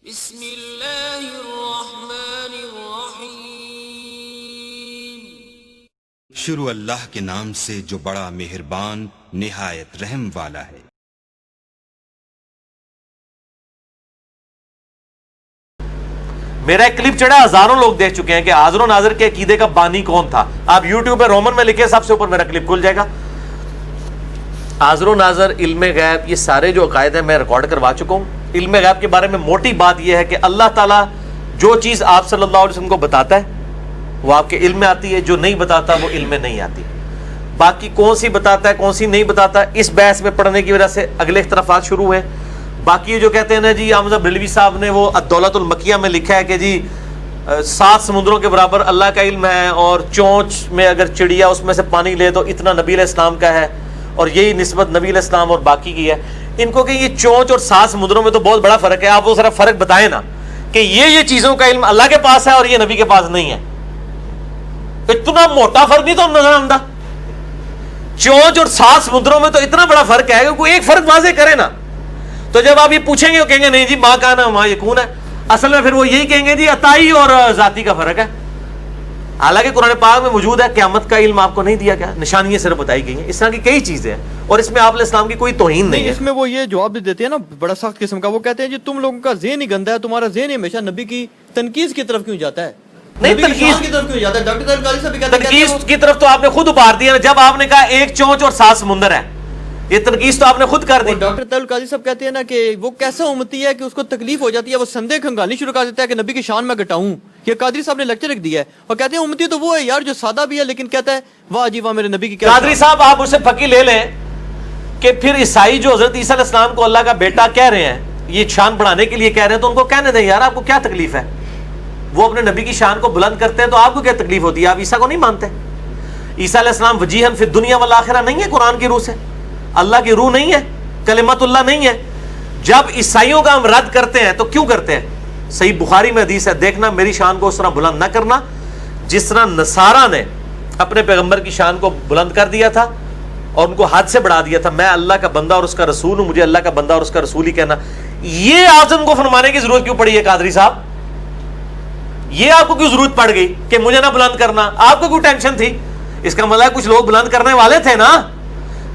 بسم اللہ الرحمن الرحیم۔ شروع اللہ کے نام سے جو بڑا مہربان نہایت رحم والا ہے۔ میرا ایک کلپ چڑھا، ہزاروں لوگ دیکھ چکے ہیں کہ حاضر و ناظر کے عقیدے کا بانی کون تھا۔ آپ یوٹیوب پہ رومن میں لکھے، سب سے اوپر میرا کلپ کھل جائے گا۔ حاضر و ناظر، علم غیب، یہ سارے جو عقائد ہیں میں ریکارڈ کروا چکا ہوں۔ علم غیب کے بارے میں موٹی بات یہ ہے کہ اللہ تعالیٰ جو چیز آپ صلی اللہ علیہ وسلم کو بتاتا ہے وہ آپ کے علم میں آتی ہے، جو نہیں بتاتا وہ علم میں نہیں آتی۔ باقی کون سی بتاتا ہے کون سی نہیں بتاتا، اس بحث میں پڑھنے کی وجہ سے اگلے اختلافات شروع ہوئے۔ باقی جو کہتے ہیں نا جی احمد بریلوی صاحب نے وہ الدولت المکیہ میں لکھا ہے کہ جی 7 سمندروں کے برابر اللہ کا علم ہے، اور چونچ میں اگر چڑیا اس میں سے پانی لے تو اتنا نبی علیہ السلام کا ہے، اور یہی نسبت نبی علیہ السلام اور باقی کی ہے۔ ان کو کہ یہ چونچ اور 7 سمندروں میں تو بہت بڑا فرق ہے، آپ وہ ذرا فرق بتائیں نا کہ یہ چیزوں کا علم اللہ کے پاس ہے اور یہ نبی کے پاس نہیں ہے۔ اتنا موٹا فرق نہیں تو نظر آمدہ؟ چونچ اور 7 سمندروں میں تو اتنا بڑا فرق ہے کہ کوئی ایک فرق واضح کرے نا۔ تو جب آپ یہ پوچھیں گے وہ کہیں گے نہیں جی ماں کا نا ماں یکون ہے، اصل میں پھر وہ یہی کہیں گے جی عطائی اور ذاتی کا فرق ہے۔ حالانکہ قرآن پاک میں موجود ہے، قیامت کا علم آپ کو نہیں دیا گیا، نشانیاں صرف بتائی گئی ہیں، اس طرح کی کئی چیزیں ہیں، اور اس میں آپ علیہ السلام کی کوئی توہین نہیں ہے۔ اس میں وہ یہ جواب بھی دیتے ہیں نا بڑا سخت قسم کا، وہ کہتے ہیں جی تم لوگوں کا ذہن ہی گندا ہے، تمہارا ذہن ہمیشہ نبی کی تنقید کی طرف کیوں جاتا ہے؟ نہیں، تنقید کی طرف کیوں جاتا ہے؟ ڈاکٹر طارق قادری صاحب بھی کہتے ہیں تنقید کی طرف تو آپ نے خود ابھار دیا نا، جب آپ نے کہا ایک چونچ اور 7 سمندر ہے، یہ تنقید تو آپ نے خود کر دی۔ ڈاکٹر طارق قادری صاحب کہتے ہیں نا کہ وہ کیسا امتی ہے کہ اس کو تکلیف ہو جاتی ہے، وہ سندے کھنگالنی شروع کر دیتا ہے کہ نبی کی شان میں گٹاؤں۔ یہ قادری صاحب نے لیکچر لکھ دیا ہے، اور کہتے ہیں امتی تو وہ ہے یار جو سادہ بھی ہے لیکن کہتا ہے واہ جی واہ میرے نبی کی کیا۔ قادری صاحب آپ اسے پھکی لے لیں کہ پھر عیسائی جو حضرت عیسیٰ علیہ السلام کو اللہ کا بیٹا کہہ رہے ہیں، یہ شان بڑھانے کے لیے کہہ رہے ہیں، تو ان کو کہنے دیں یار آپ کو کیا تکلیف ہے؟ وہ اپنے نبی کی شان کو بلند کرتے ہیں تو آپ کو کیا تکلیف ہوتی ہے؟ آپ عیسیٰ کو نہیں مانتے؟ عیسیٰ علیہ السلام وجیہن فی الدنیا والآخرہ نہیں ہے، قرآن کی روح سے اللہ کی روح نہیں ہے، کلمت اللہ نہیں ہے۔ جب عیسائیوں کا ہم رد کرتے ہیں تو کیوں کرتے ہیں؟ صحیح بخاری میں حدیث ہے، دیکھنا میری شان کو اس طرح بلند نہ کرنا جس طرح نصارہ نے اپنے پیغمبر کی شان کو بلند کر دیا تھا اور ان کو حد سے بڑھا دیا تھا۔ میں اللہ کا بندہ اور اس کا رسول ہوں، مجھے اللہ کا بندہ اور اس کا رسول ہی کہنا۔ یہ اعظم کو فرمانے کی ضرورت کیوں پڑی ہے قادری صاحب؟ یہ آپ کو کیوں ضرورت پڑ گئی کہ مجھے نہ بلند کرنا؟ آپ کو کوئی ٹینشن تھی؟ اس کا مطلب کچھ لوگ بلند کرنے والے تھے نا،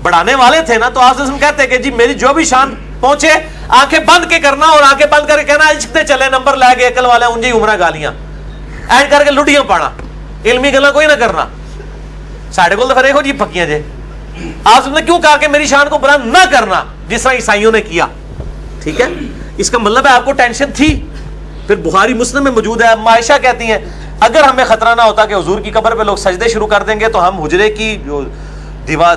بڑھانے والے تھے نا، تو آپ سے کہتے ہیں کہ جی میری جو بھی شان پہنچے آنکھیں بند کے کرنا، اور آنکھیں بند کر کے کہنا عشق تے چلے نمبر لے کے عقل والے انجی عمرہ گالیاں اینڈ کر کے لٹیاں پانا، علمی گلا کوئی نہ کرنا۔ ساڑھے کو تو پھر جی پکیاں جے آپ نے کیوں کہا کہ میری شان کو بلند نہ کرنا جس طرح عیسائیوں نے کیا؟ ٹھیک ہے، اس کا مطلب ہے آپ کو ٹینشن تھی۔ پھر بخاری مسلم میں موجود ہے، اما عائشہ کہتی ہیں اگر ہمیں خطرہ نہ ہوتا کہ حضور کی قبر پہ لوگ سجدے شروع کر دیں گے تو ہم حجرے کی جو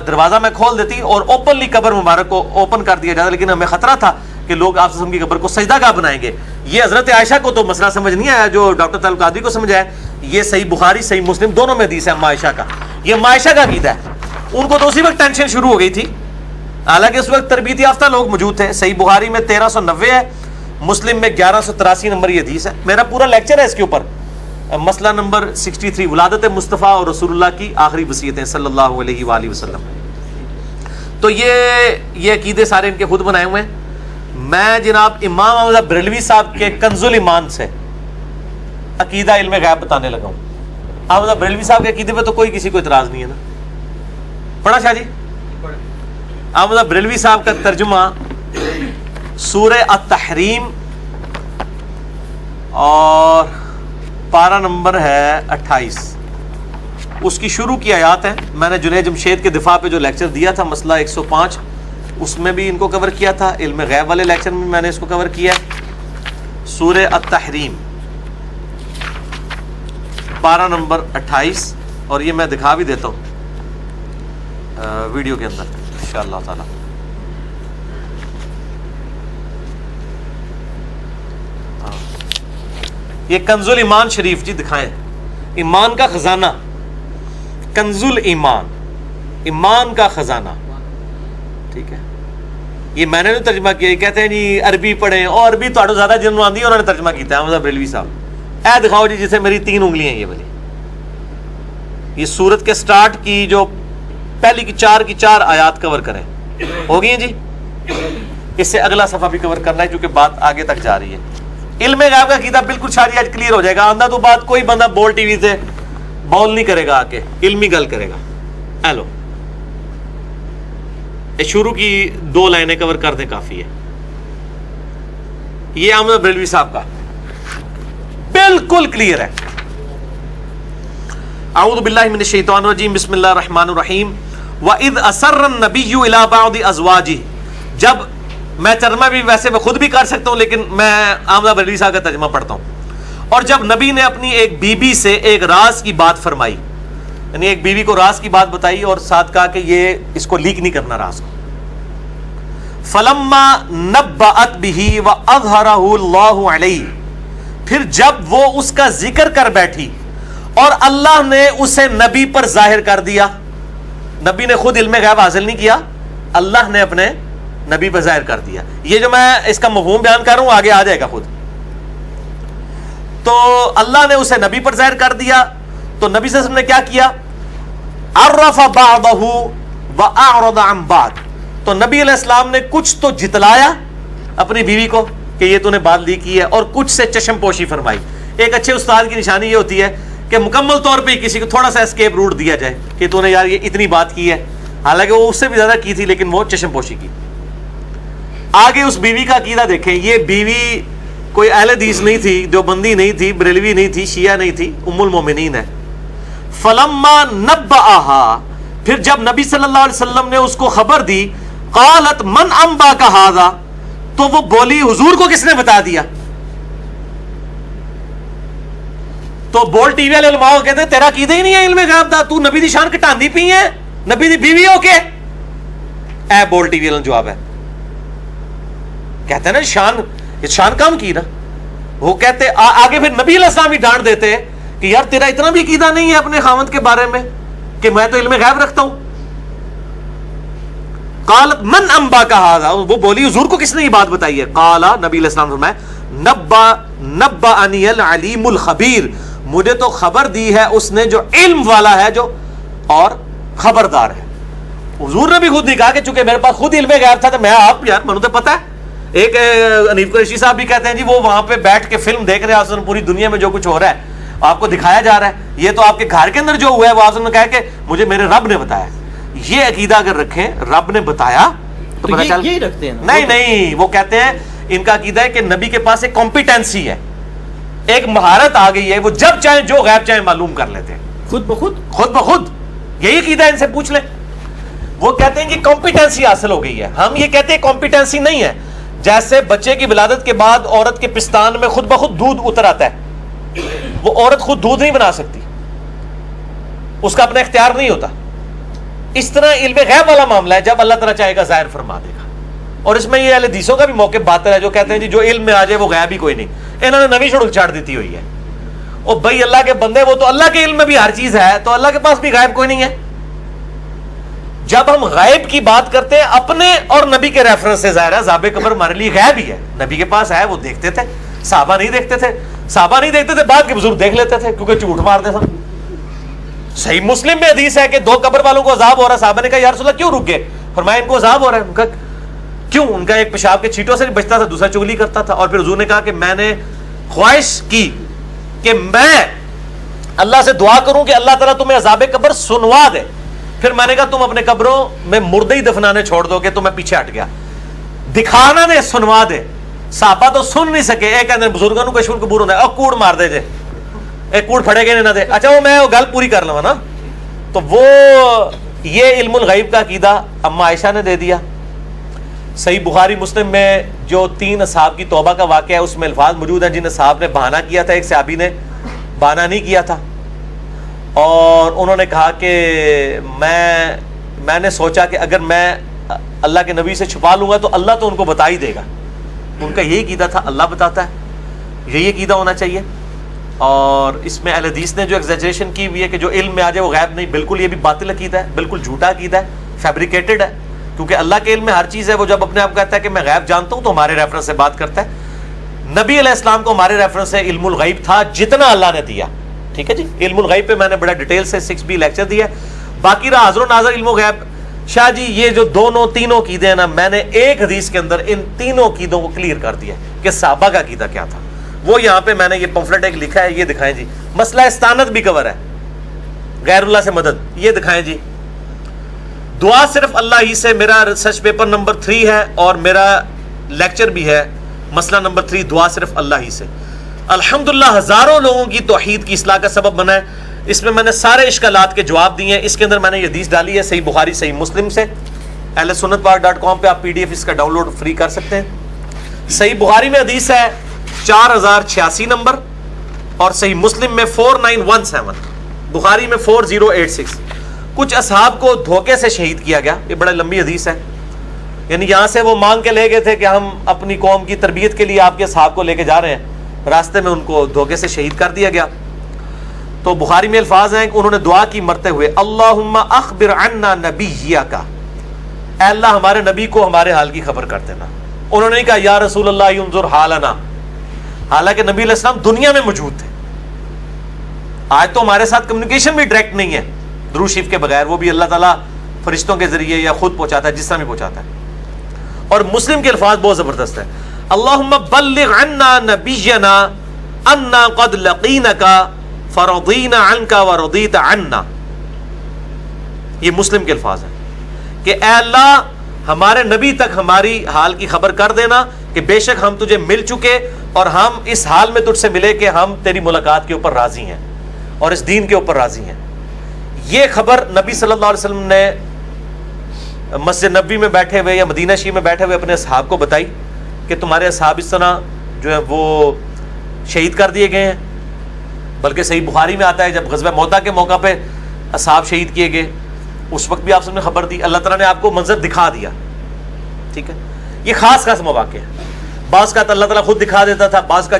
دروازہ میں کھول دیتی اور اوپنلی قبر مبارک کو اوپن کر دیا جاتا، لیکن ہمیں خطرہ تھا کہ لوگ آپ کی قبر کو سجدہ گاہ بنائیں گے۔ یہ حضرت عائشہ کو تو مسئلہ سمجھ نہیں آیا جو ڈاکٹر طارق قادری کو سمجھ آیا۔ یہ صحیح بخاری صحیح مسلم دونوں میں حدیث ہے اما عائشہ کا، یہ اما عائشہ کا عقیدہ ہے۔ ان کو تو اسی وقت ٹینشن شروع ہو گئی تھی، حالانکہ اس وقت تربیت یافتہ لوگ موجود تھے۔ صحیح بخاری میں 1390 ہے، مسلم میں 1183 نمبر یہ حدیث ہے۔ میرا پورا لیکچر ہے اس کے اوپر، مسئلہ نمبر 63، ولادت مصطفیٰ اور رسول اللہ کی آخری وصیتیں صلی اللہ علیہ وآلہ وسلم۔ تو یہ عقیدے سارے ان کے خود بنائے ہوئے ہیں۔ میں جناب امام احمد بریلوی صاحب کے کنز الایمان سے عقیدہ علم غیب بتانے لگا ہوں۔ احمد بریلوی صاحب کے عقیدے پہ تو کوئی کسی کو اعتراض نہیں ہے نا؟ پڑھا شاہ جی؟ احمد بریلوی صاحب کا ترجمہ سورہ التحریم اور پارہ نمبر ہے 28، اس کی شروع کی آیات ہیں۔ میں نے جنید جمشید کے دفاع پہ جو لیکچر دیا تھا مسئلہ 105، اس میں بھی ان کو کور کیا تھا، علم غیب والے لیکچر میں میں نے اس کو کور کیا ہے۔ سورہ التحریم پارہ نمبر 28، اور یہ میں دکھا بھی دیتا ہوں ویڈیو کے اندر انشاءاللہ تعالی۔ یہ کنز الایمان شریف جی دکھائیں، ایمان کا خزانہ، کنز الایمان، ایمان کا خزانہ، ٹھیک ہے۔ یہ میں نے ترجمہ کیا، یہ کہتے ہیں جی عربی پڑھیں، اور عربی تو زیادہ جنہوں آندی ہے انہوں نے ترجمہ کیتا ہے احمد بریلوی صاحب۔ اے دکھاؤ جی جسے میری 3 انگلیاں ہیں، یہ والی، یہ سورت کے سٹارٹ کی جو پہلی کی 4 آیات کور کریں، ہو گئی ہیں جی؟ اس سے اگلا صفحہ بھی کور کرنا ہے کیونکہ بات آگے تک جا رہی ہے۔ علم غیب کا عقیدہ بالکل ساری آج کلیئر ہو جائے گا. آندہ تو بات کوئی بندہ بول ٹی وی سے بول نہیں کرے گا, آ کے علمی گل کرے گا. ہیلو, شروع کی 2 لائنیں کور کر دیں کافی ہے. یہ احمد بریلوی صاحب کا بالکل کلیئر ہے. اعوذ باللہ من الشیطان الرجیم, بسم اللہ الرحمن الرحیم. وَإِذْ أَسَرَّ النَّبِيُّ إِلَىٰ بَعْضِ أَزْوَاجِهِ, جب میں ترجمہ بھی ویسے میں خود بھی کر سکتا ہوں لیکن میں احمد بریلوی صاحب کا ترجمہ پڑھتا ہوں. اور جب نبی نے اپنی ایک بیوی سے ایک راز کی بات فرمائی, یعنی ایک بیوی کو راز کی بات بتائی اور ساتھ کہا کہ یہ اس کو لیک نہیں کرنا راز کو. فَلَمَّا نَبَّأَتْ بِهِ وَأَظْهَرَهُ اللَّهُ عَلَيْهِ, پھر جب وہ اس کا ذکر کر بیٹھی اور اللہ نے اسے نبی پر ظاہر کر دیا. نبی نے خود علم غیب حاصل نہیں کیا, اللہ نے اپنے نبی پر ظاہر کر دیا. یہ جو میں اس کا مفہوم بیان کر رہا ہوں آگے آ جائے گا خود. تو اللہ نے اسے نبی پر ظاہر کر دیا تو نبی صلی اللہ علیہ وسلم نے کیا کیا, عرف بعضه واعرض عن بعض. تو نبی علیہ السلام نے کچھ تو جتلایا اپنی بیوی کو کہ یہ تو نے بات لی کی ہے, اور کچھ سے چشم پوشی فرمائی. ایک اچھے استاد کی نشانی یہ ہوتی ہے کہ مکمل طور پہ کسی کو تھوڑا سا اسکیپ روٹ دیا جائے کہ تو نے یار یہ اتنی بات کی ہے, حالانکہ وہ اس سے بھی زیادہ کی تھی لیکن وہ چشم پوشی کی. آگے اس بیوی کا عقیدہ دیکھیں. یہ بیوی کوئی اہل حدیث نہیں تھی, دیوبندی نہیں تھی, بریلوی نہیں تھی, شیعہ نہیں تھی, ام المومنین ہے. فلما نبأها, پھر جب نبی صلی اللہ علیہ وسلم نے اس کو خبر دی, قالت من انباک ھذا, تو وہ بولی حضور کو کس نے بتا دیا. تو بول ٹی وی والے علماء کو کہتے ہیں تیرا عقیدہ ہی نہیں ہے علم غیب دا, تو نبی دی شان کٹاندی پئی ہے, نبی دی بیوی ہو کے. اے بول ٹی وی والوں جواب ہے, کہتے ہیں نا شان کم کی نا. وہ کہتے آگے پھر نبی علیہ السلام ہی ڈانٹ دیتے کہ یار تیرا اتنا بھی عقیدہ نہیں ہے اپنے خاوند کے بارے میں کہ میں تو علم غیب رکھتا ہوں. قالت من انباک ھذا, وہ بولی حضور کو کس نے یہ بات بتائی ہے. قال, نبی علیہ السلام فرمایا, نبأنی العلیم الخبیر, مجھے تو خبر دی ہے اس نے جو علم والا ہے جو اور خبردار ہے. حضور نے بھی خود نہیں کہا کہ چونکہ میرے پاس خود علم غیب تھا تو میں آپ یار منو تو پتہ ہے. ایک انیف قریشی صاحب بھی کہتے ہیں جی وہ وہاں پہ بیٹھ کے فلم دیکھ رہے ہیں, پوری دنیا میں جو کچھ ہو رہا ہے آپ کو دکھایا جا رہا ہے, یہ تو آپ کے گھر کے اندر جو ہوا ہے وہ آپ نے کہا کہ مجھے میرے رب نے بتایا. یہ عقیدہ اگر رکھیں رب نے بتایا تو پتہ چل, یہی رکھتے ہیں. نہیں, وہ کہتے ہیں ان کا عقیدہ ہے کہ نبی کے پاس ایک کمپیٹنسی ہے, ایک مہارت آ گئی ہے, وہ جب چاہیں جو غیب چاہیں معلوم کر لیتے ہیں خود بخود. یہی عقیدہ ان سے پوچھ لیں. وہ کہتے ہیں کہ کمپیٹنسی حاصل ہو گئی ہے. ہم یہ کہتے ہیں کمپیٹنسی نہیں ہے. جیسے بچے کی ولادت کے بعد عورت کے پستان میں خود بخود دودھ اتر آتا ہے, وہ عورت خود دودھ نہیں بنا سکتی, اس کا اپنا اختیار نہیں ہوتا. اس طرح علم غیب والا معاملہ ہے, جب اللہ تعالیٰ چاہے گا ظاہر فرما دے گا. اور اس میں یہ اہل حدیثوں کا بھی موقع باطل ہے جو کہتے ہیں جی جو علم میں آ جائے وہ غیب ہی کوئی نہیں. انہوں نے نوی شڑک چھاڑ دیتی ہوئی ہے. اور بھائی اللہ کے بندے, وہ تو اللہ کے علم میں بھی ہر چیز ہے, تو اللہ کے پاس بھی غیب کوئی نہیں ہے. جب ہم غیب کی بات کرتے ہیں اپنے اور نبی کے ریفرنس سے, ظاہر ہے عذاب قبر ہمارے لیے غیب ہی ہے, نبی کے پاس ہے, وہ دیکھتے تھے, صحابہ نہیں دیکھتے تھے, بعد کے بزرگ دیکھ لیتے تھے کیونکہ جھوٹ مارتے تھے. صحیح مسلم میں حدیث ہے کہ 2 قبر والوں کو عذاب ہو رہا ہے. صحابہ نے کہا یا رسول اللہ کیوں رک گئے؟ فرمایا ان کو عذاب ہو رہا ہے. ان کا کیوں؟ ان کا ایک پیشاب کے چھینٹوں سے بچتا تھا, دوسرا چگلی کرتا تھا. اور پھر حضور نے کہا کہ میں نے خواہش کی کہ میں اللہ سے دعا کروں کہ اللہ تعالیٰ تمہیں عذاب قبر سنوا دے. پھر میں نے کہا تم اپنے قبروں میں مردے ہی دفنانے چھوڑ دو گے, تو میں پیچھے ہٹ گیا. دکھانا دے, سنوا دے. صحابہ تو سن نہیں سکے. ایک کہتے ہیں بزرگوں کو کشور قبور ہوتا ہے, اور کوڑ مار دے جے, ایک کوڑ پھڑے گے نہ دے. اچھا وہ میں وہ گل پوری کر لوں نا. تو وہ یہ علم الغیب کا عقیدہ اما عائشہ نے دے دیا. صحیح بخاری مسلم میں جو 3 اصحاب کی توبہ کا واقعہ ہے اس میں الفاظ موجود ہیں جن اصحاب نے بہانہ کیا تھا, ایک صحابی نے بہانہ نہیں کیا تھا, اور انہوں نے کہا کہ میں نے سوچا کہ اگر میں اللہ کے نبی سے چھپا لوں گا تو اللہ تو ان کو بتا ہی دے گا. ان کا یہی عقیدہ تھا, اللہ بتاتا ہے, یہی عقیدہ ہونا چاہیے. اور اس میں اہل حدیث نے جو ایگزیجریشن کی ہوئی ہے کہ جو علم میں آ جائے وہ غیب نہیں, بالکل یہ بھی باطل عقیدہ ہے, بالکل جھوٹا عقیدہ ہے, فیبریکیٹڈ ہے. کیونکہ اللہ کے علم میں ہر چیز ہے. وہ جب اپنے آپ کہتا ہے کہ میں غیب جانتا ہوں تو ہمارے ریفرنس سے بات کرتا ہے. نبی علیہ السلام کو ہمارے ریفرنس سے علم الغیب تھا جتنا اللہ نے دیا. ٹھیک ہے جی, علم الغیب پہ میں نے بڑا ڈیٹیل سے 6B لیکچر دیا. باقی رہا حاضر و ناظر علم و غیب, شاہ جی یہ جو تینوں عقیدے ہیں نا, میں نے ایک حدیث کے اندر ان تینوں عقیدوں کو کلیئر کر دیا کہ صحابہ کا عقیدہ کیا تھا. وہ یہاں پہ میں نے یہ پمفلٹ ایک لکھا ہے, یہ دکھائیں جی. مسئلہ استانت بھی کور ہے, غیر اللہ سے مدد, یہ دکھائیں جی. دعا صرف اللہ ہی سے, میرا ریسرچ پیپر نمبر 3 ہے اور میرا لیکچر بھی ہے, مسئلہ نمبر 3, دعا صرف اللہ ہی سے. الحمدللہ ہزاروں لوگوں کی توحید کی اصلاح کا سبب بنا ہے. اس میں نے سارے اشکالات کے جواب دیے ہیں. اس کے اندر میں نے یہ حدیث ڈالی ہے صحیح بخاری صحیح مسلم سے. ahlsunnatpark.com پہ آپ PDF اس کا ڈاؤن لوڈ فری کر سکتے ہیں. صحیح بخاری میں حدیث ہے 4086 نمبر اور صحیح مسلم میں 4917, بخاری میں 4086. کچھ اصحاب کو دھوکے سے شہید کیا گیا, یہ بڑا لمبی حدیث ہے. یعنی یہاں سے وہ مانگ کے لے گئے تھے کہ ہم اپنی قوم کی تربیت کے لیے آپ کے اصحاب کو لے کے جا رہے ہیں, راستے میں ان کو دھوکے سے شہید کر دیا گیا. تو بخاری میں الفاظ ہیں کہ انہوں نے دعا کی مرتے ہوئے, اللہم اخبر عنا نبیک, اے اللہ ہمارے نبی کو ہمارے حال کی خبر کر دینا. انہوں نے نہیں کہا یا رسول اللہ انظر حالنا, حالانکہ نبی علیہ السلام دنیا میں موجود تھے. آج تو ہمارے ساتھ کمیونیکیشن بھی ڈائریکٹ نہیں ہے درود شریف کے بغیر, وہ بھی اللہ تعالیٰ فرشتوں کے ذریعے یا خود پہنچاتا ہے, جس طرح بھی پہنچاتا ہے. اور مسلم کے الفاظ بہت زبردست ہے, اللہم بلغ عنا نبینا انا قد لقینک فرضینا عنک ورضیت عنا. یہ مسلم کے الفاظ ہیں کہ اے اللہ ہمارے نبی تک ہماری حال کی خبر کر دینا کہ بے شک ہم تجھے مل چکے اور ہم اس حال میں تجھ سے ملے کہ ہم تیری ملاقات کے اوپر راضی ہیں اور اس دین کے اوپر راضی ہیں. یہ خبر نبی صلی اللہ علیہ وسلم نے مسجد نبوی میں بیٹھے ہوئے یا مدینہ شریف میں بیٹھے ہوئے اپنے اصحاب کو بتائی کہ تمہارے اصحاب اس طرح جو ہے وہ شہید کر دیے گئے ہیں. بلکہ صحیح بخاری میں آتا ہے جب غزوہ موتا کے موقع پہ اصحاب شہید کیے گئے, اس وقت بھی آپ سب نے خبر دی, اللہ تعالیٰ نے آپ کو منظر دکھا دیا. ٹھیک ہے, یہ خاص خاص مواقع ہے. بعض کا اللہ تعالیٰ خود دکھا دیتا تھا, بعض کا